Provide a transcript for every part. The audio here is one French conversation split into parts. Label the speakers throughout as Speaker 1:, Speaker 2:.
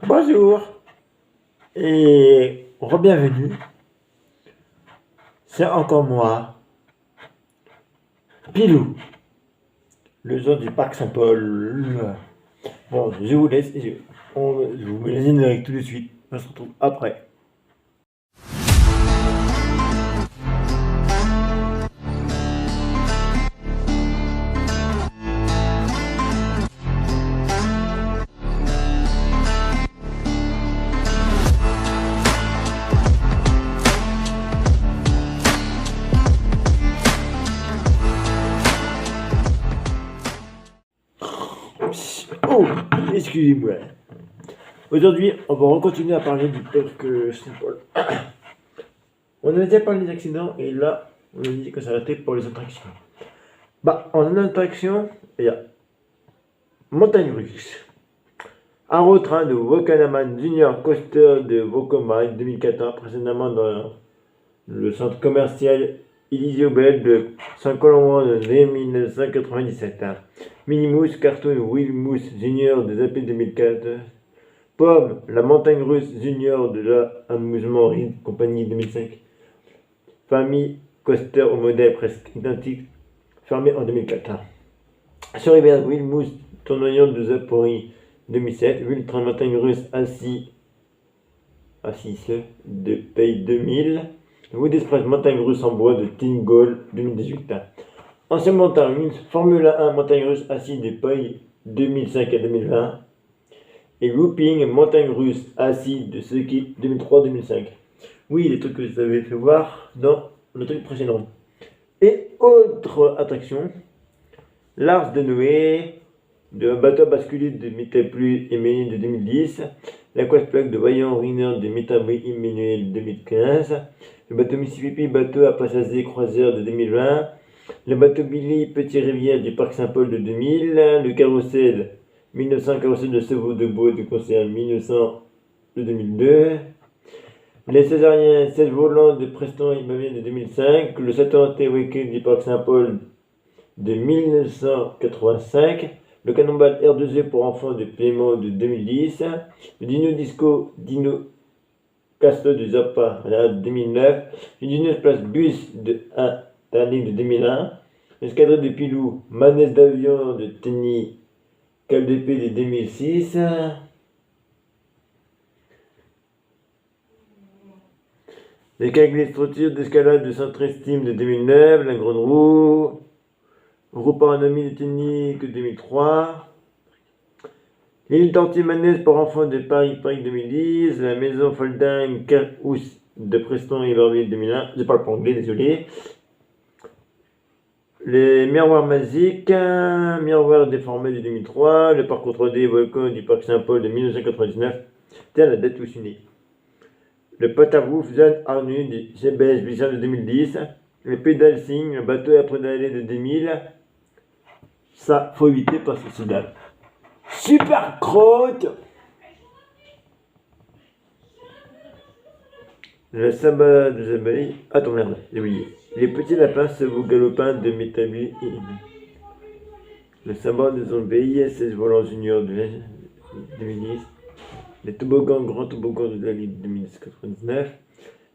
Speaker 1: Bonjour et re-bienvenue. C'est encore moi, Pilou, le zoo du parc Saint-Paul. Bon, je vous laisse et je vous mets les génériques tout de suite. On se retrouve après. Oh, excusez-moi. Aujourd'hui, on va continuer à parler du parc Saint-Paul. On a déjà parlé des accidents et là, on a dit que ça s'arrêtait pour les attractions. En attraction, il y a Montagne Russe, un train de Wakanaman Junior Coaster de Vaucomagne 2014, précédemment dans le centre commercial Elizabeth de Saint-Colomban de 1997. Minimousse Cartoon Will Mousse Junior de Zappé 2004. Pomme, la montagne russe junior de l'amusement Ride Compagnie 2005. Famille Coaster au modèle presque identique, fermé en 2004. Sur Rivière Will Mousse tournoyant de Zapori 2007. Ultra montagne russe assis de Pays 2000. Wood Express montagne russe en bois de Tingol 2018. Ancien montagne russe Formula 1 montagne russe assis de Pays 2005 à 2020. Et Looping montagne russe assis de Suzuki 2003-2005. Oui, les trucs que vous avez fait voir dans le truc précédent. Et autre attraction, l'Ars de Noé, de bateau basculé de Métablu Emmanuel de 2010, l'Aquasplug de Vaillant Ruiner de Métablu Emmanuel 2015, le bateau Mississippi, bateau à passagers croisière de 2020, le bateau Billy Petit Rivière du Parc Saint-Paul de 2000, le carrousel 1900 carrousel de Chevaux de Bois du concert 1900 de 2002, les Césariens 16 volants de Preston Immobile de 2005, le Saturn T-Wake du Parc Saint-Paul de 1985, le Cannonball R2G pour enfants de Plément de 2010, le Dino Disco Dino Castle de Zappa de 2009, le Dino Place Bus de 1 Darling de 2001, l'escadrille de Pilou, manège d'avion de Tenny KLDP de 2006, les calculs structures d'escalade de Centre Estime de 2009, la grande roue, Panoramique de Tenny que 2003, l'île d'Anti Manège pour enfants de Paris 2010, la maison Folding Kerhouse de Preston et Barbier 2001, je parle pas anglais, désolé. Les miroirs magiques, miroirs déformés de 2003, le parcours 3D Volcan du Parc Saint-Paul de 1999, tiens la date où je suis né. Le Patarouf Jeanne Arnu du GBS Vision de 2010, le Pédalsing, le bateau à pédaler de 2000, ça faut éviter parce que c'est dalle. Super crotte. Le sabbat de Zabaï, attends merde, j'ai oublié. Les petits lapins chevaux galopins de Métabli. Le sabbat de Zombie, 16 volants junior de 2010. Les toboggans, grand toboggan de la Ligue de 1999.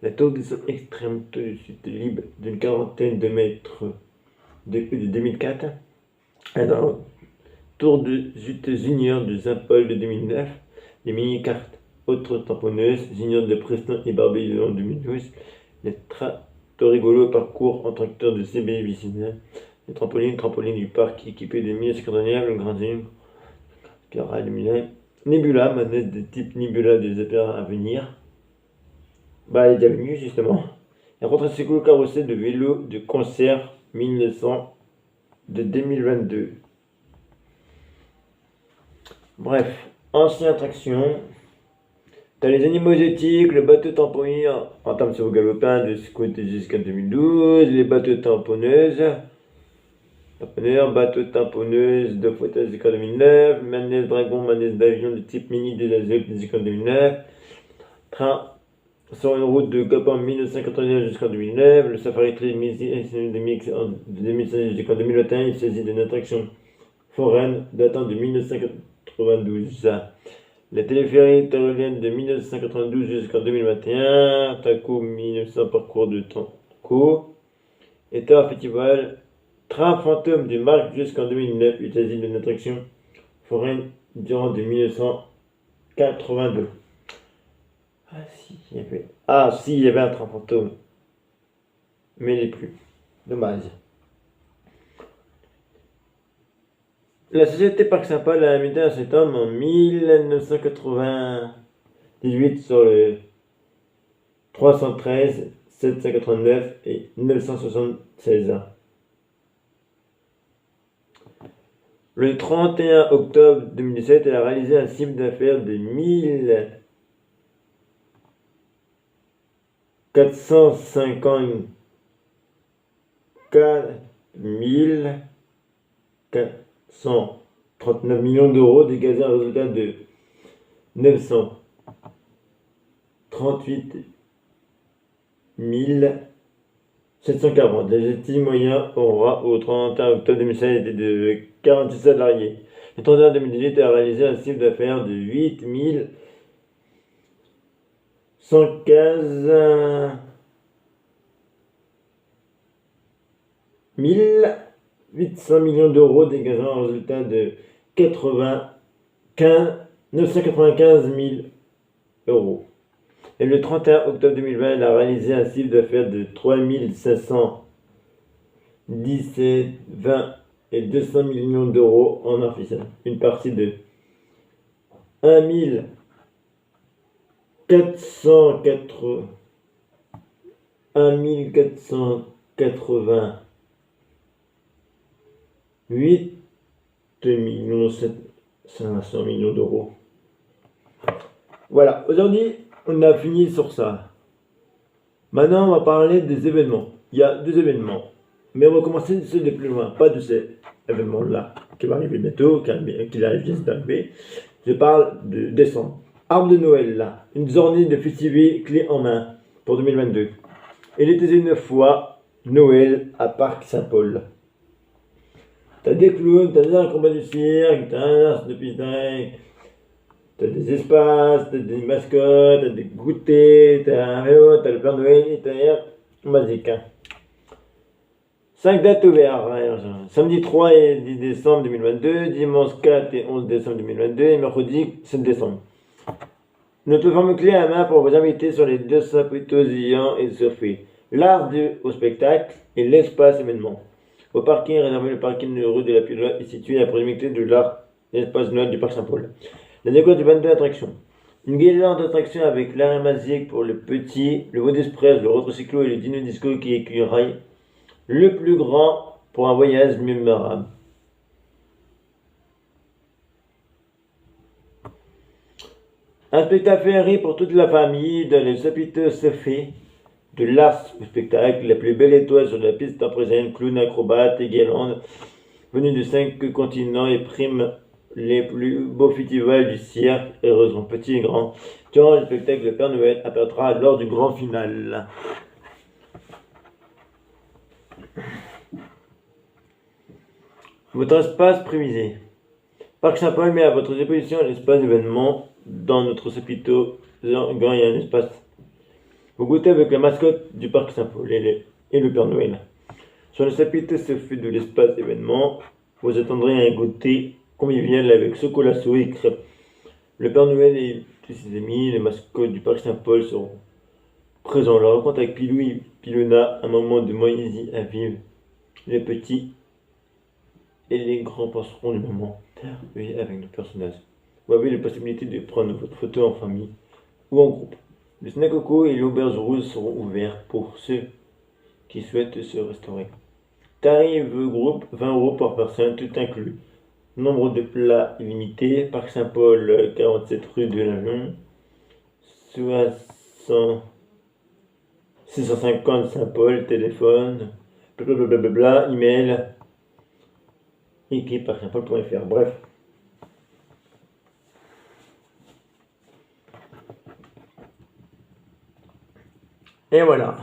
Speaker 1: La tour du sol extrême de sud libre d'une quarantaine de mètres depuis de 2004. Alors, tour de jute junior de Saint-Paul de 2009. Les mini-cartes autres tamponneuses, junior de Preston et Barbie en 2012. Les Torigolo parcours en tracteur de CB Vicina. Les trampolines du parc équipé de 1050 le Grand Zing. Nebula, manette de type Nebula des opéras à venir. Elle est déjà venue justement. La contre-cycle carrossée de vélo de concert 1900 de 2022. Bref, ancienne attraction. T'as les animaux éthiques, le bateau tamponnier en termes sur galopin de Scout jusqu'à 2012, les bateaux tamponneuses, bateau tamponneuse de fauteuil jusqu'en 2009, manège dragon, manège d'avion de type mini de la ZEP jusqu'en 2009, train sur une route de Gabon 1989 jusqu'en 2009, le safari trip de 2016 jusqu'en 2021, il s'agit d'une attraction foraine datant de 1992. La téléphérique tyrolienne de 1992 jusqu'en 2021, TACO 1900 parcours de TACO, État festival, train fantôme de marque jusqu'en 2009, il s'agit d'une attraction foraine durant de 1982. Ah si, il y avait un train fantôme, mais il n'est plus. Dommage. La société Parc Saint-Paul a invité un cet homme en 1998 sur le 313, 789 et 976. Le 31 octobre 2017, elle a réalisé un chiffre d'affaires de 1439 millions d'euros, dégagé un résultat de 938 740. L'effectif moyen au 31 octobre 2016 était de 46 salariés. Le 31 2018 a réalisé un chiffre d'affaires de 8 115 800 millions d'euros, dégageant un résultat de 995 000 euros. Et le 31 octobre 2020, elle a réalisé un chiffre d'affaires de 3 517, 20 et 200 millions d'euros en officiel. Une partie de 1 488 500 millions d'euros. Voilà, aujourd'hui, on a fini sur ça. Maintenant, on va parler des événements. Il y a deux événements. Mais on va commencer de ceux les plus loin, pas de ces événements-là qui va arriver bientôt, qui arrive juste d'arriver. Je parle de décembre. Arbre de Noël, là. Une journée de festivités clé en main pour 2022. Il était une fois Noël à Parc Saint-Paul. T'as des clowns, t'as un combat du cirque, t'as un ars de piscine, t'as des espaces, t'as des mascottes, t'as des goûters, t'as un vélo, t'as le Père Noël et t'as magique. 5 dates ouvertes. Samedi 3 et 10 décembre 2022, dimanche 4 et 11 décembre 2022 et mercredi 7 décembre. Notre forme clé à main pour vous inviter sur les deux symposiums et surfer. L'art au spectacle et l'espace événement. Au parking réservé, le parking de rue de la Pilote est situé à proximité de l'art l'espace Noël du Parc Saint-Paul. La découverte de 22 attractions. Une guirlande d'attractions avec l'arrêt magique pour le petit, le Wood Express, le Retrocyclo et le Dino Disco qui écureuil. Le plus grand pour un voyage mémorable. Un spectacle féerique pour toute la famille dans le chapiteau Sophie de l'art au spectacle. La plus belle étoile sur la piste impressionnante, clown, acrobate et guirlande, venus de 5 continents et prime les plus beaux festivals du cirque, heureusement petits et grands. Durant le spectacle, le Père Noël apparaîtra lors du grand final. Votre espace prévisé. Parc Saint-Paul met à votre disposition un espace d'événement dans notre chapiteau. Il y a un espace. Vous goûtez avec la mascotte du Parc Saint-Paul et le Père Noël. Sur le chapiteau se fait de l'espace événement. Vous attendrez un goûter convivial avec chocolat chaud et crêpes. Le Père Noël et tous ses amis, les mascottes du Parc Saint-Paul seront présents. La rencontre avec Pilou et Pilona, un moment de monésie à vivre. Les petits et les grands passeront du moment avec nos personnages. Vous avez la possibilité de prendre votre photo en famille ou en groupe. Le snack coco et l'auberge rouge seront ouverts pour ceux qui souhaitent se restaurer. Tarif groupe 20 euros par personne, tout inclus. Nombre de plats illimité. Parc Saint-Paul, 47 rue de l'Avion, 650 Saint-Paul, téléphone, blablabla, email, équipe par Saint-Paul.fr. Bref. Et voilà.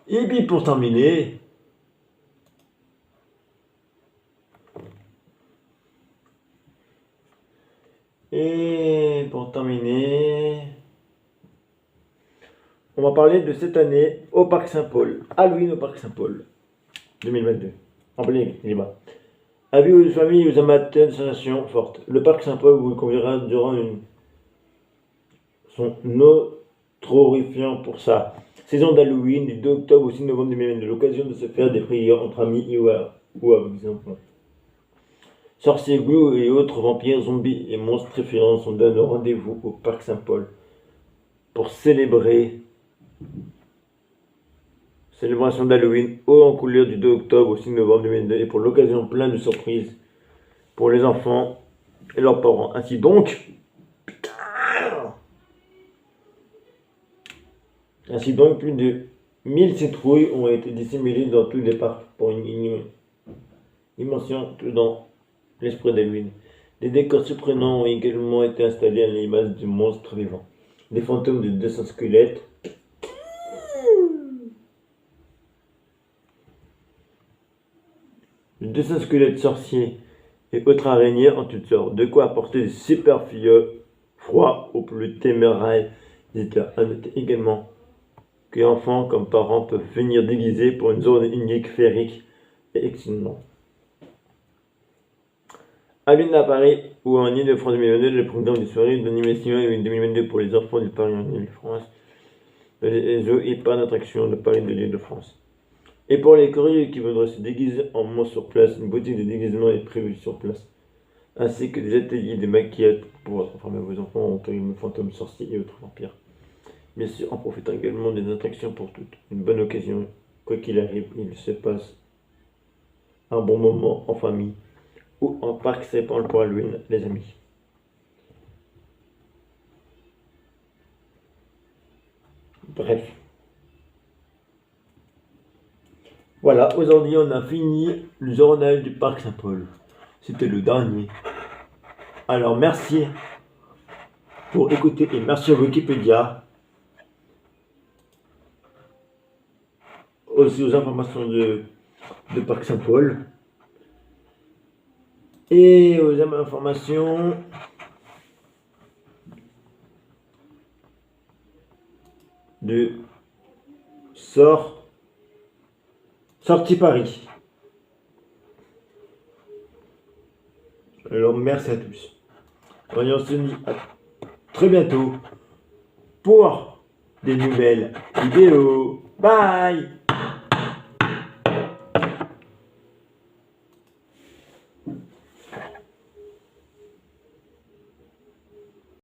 Speaker 1: Et puis pour terminer, Et pour terminer, on va parler de cette année au Parc Saint-Paul. Halloween au Parc Saint-Paul 2022. En plein libre. Avis aux familles et aux amateurs de sensations fortes. Le Parc Saint-Paul vous conviendra durant son horrifiant pour sa saison d'Halloween du 2 octobre au 6 novembre 2022. L'occasion de se faire des prières entre amis ou avec des enfants. Sorciers, ghouls et autres vampires, zombies et monstres effrayants sont donnés rendez-vous au Parc Saint-Paul pour célébrer célébration d'Halloween haut en couleur du 2 octobre au 6 novembre 2022 et pour l'occasion plein de surprises pour les enfants et leurs parents. Ainsi donc, plus de 1000 citrouilles ont été disséminées dans tous les parcs pour une dimension tout dans l'esprit d'Halloween. Des décors surprenants ont également été installés à l'image du monstre vivant. Des fantômes de 200 squelettes. De 200 squelettes sorciers et autres araignées en toutes sortes. De quoi apporter des super froids aux plus téméraires visiteurs. À noter également que enfants comme parents peuvent venir déguisés pour une zone unique, féerique et excellente. Halloween à Paris ou en Ile-de-France 2022, le programme des soirées d'animation Halloween 2022 pour les enfants de Paris en Ile-de-France, les jeux et pas d'attraction de Paris de l'Île-de-France. Et pour les curieux qui voudraient se déguiser en monstre sur place, une boutique de déguisement est prévue sur place, ainsi que des ateliers de maquillage pour former vos enfants en fantômes, sorciers et autres vampires. Bien sûr, en profitant également des attractions pour toutes. Une bonne occasion, quoi qu'il arrive, il se passe un bon moment en famille ou en parc Saint-Paul pour Halloween, les amis. Bref. Voilà, aujourd'hui on a fini le journal du parc Saint-Paul. C'était le dernier. Alors merci pour écouter et merci à Wikipédia. Aussi aux informations de Parc Saint-Paul. Et aux informations de Sortie Paris. Alors merci à tous. Et on se dit à très bientôt pour des nouvelles vidéos. Bye!